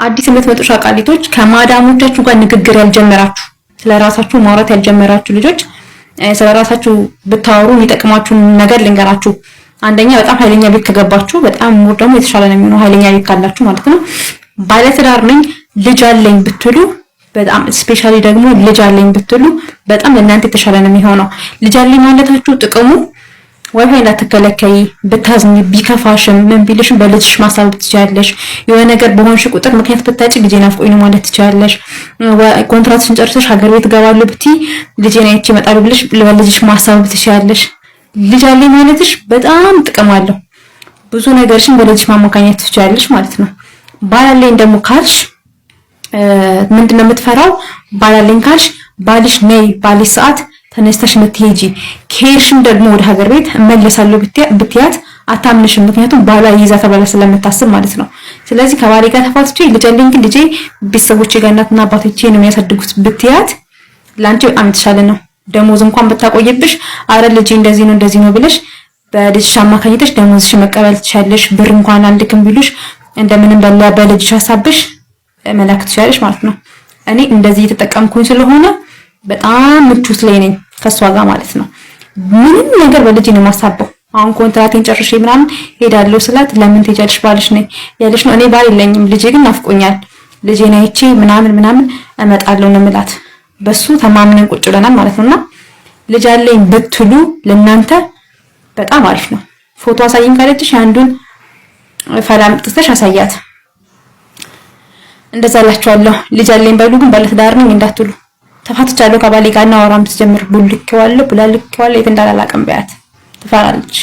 አዲስ የምትመጡ ሻቃሊቶች ከማዳሞቻችሁ ጋር ንግግር ያልጀመራችሁ ስለራሳችሁ ማውራት ያልጀመራችሁ ልጆች ስለራሳችሁ ብታወሩ የሚጠቅማችሁ ነገር ልንገራችሁ። አንደኛ በጣም ኃይለኛ ቤት ከገባችሁ በጣም ሞር ደግሞ የተሻለ ነው የሚሆነው ኃይለኛ ቤት ካላችሁ ማለት ነው። ባለትዳር ነኝ ልጅ አለኝ ብትሉ በጣም ስፔሻሊ ደግሞ ልጅ አለኝ ብትሉ በጣም ለእናንተ የተሻለ ነው የሚሆነው። ልጅ አለኝ ማለታችሁ ጥቅሙ ዋይፋይ እንዳትከለከይ ብታዝኝ ቢከፋሽም ምን ቢልሽም በልጅሽ ማሳበብ ትችያለሽ። የሆነ ነገር በሆንሽ ቁጥር ምክንያት ብታጪ ልጄን አፍቆኝ ነው ማለት ትችያለሽ። ኮንትራትሽን ጨርሰሽ ሀገር ቤት ገባለሁ ብትይ ልጄን አይቼ እመጣለሁ ብለሽ ለልጅሽ ማሳበብ ትችያለሽ። ልጅ አለኝ ማለትሽ በጣም ጥቅም አለው። ብዙ ነገርሽን በልጅሽ ማመካኘት ትችያለሽ ማለት ነው። ባል አለኝ ደግሞ ካልሽ ምንድነው የምትፈራው? ባል አለኝ ካልሽ ባልሽ ነይ ባልሽ ሰዓት ተነስተሽ ምትሄጂ ከሄድሽም ደግሞ ወደ ሀገር ቤት እመለሳለሁ ብትያት አታምንሽም። ምክንያቱም ባሏ ይዛ ተባለ ስለምታስብ ማለት ነው። ስለዚህ ከባሌ ጋር ተፋትቼ ልጅ አለኝ ግን ልጄ ቤተሰቦቼ ጋር እናትና አባቶቼ ነው የሚያሳድጉት ብትያት ላንቺ በጣም የተሻለ ነው። ደሞዝ እንኳን ብታቆይብሽ አረ ልጄ እንደዚህ ነው ብለሽ በልጅሽ አማካኝተሽ ደሞዝሽ መቀበል ትችያለሽ። ብር እንኳን አንልክም ቢሉሽ እንደምንም በልጅሽ ሀሳብሽ መላክ ትችያለሽ ማለት ነው። እኔ እንደዚህ እየተጠቀምኩኝ ስለሆነ በጣም ምቹት ላይ ነኝ ከሷ ጋር ማለት ነው። ምንም ነገር በልጅ ነው ማሳበው። አሁን ኮንትራቴን ጨርሼ ምናምን ሄዳለሁ ስላት ለምን ትሄጃለሽ ባልሽ ነኝ ያለሽ ነው። እኔ ባል የለኝም ልጄ ግን ናፍቆኛል ልጄን አይቼ ምናምን እመጣለሁ ነው የምላት። በሱ ተማምነን ቁጭ ብለናል ማለት ነውና ልጅ አለኝ ብትሉ ለእናንተ በጣም አሪፍ ነው። ፎቶ አሳይኝ ካለችሽ አንዱን ፈላም ጥተሽ አሳያት። እንደዛ እላችኋለሁ። ልጅ አለኝ ባሉ ግን ባለትዳር ነኝ እንዳትሉ። ተፋትቻለሁ ከባሌ ጋር እናወራም ስትጀምር ቡልኬዋለሁ የት እንዳላላቀም በያት ትፈራለች።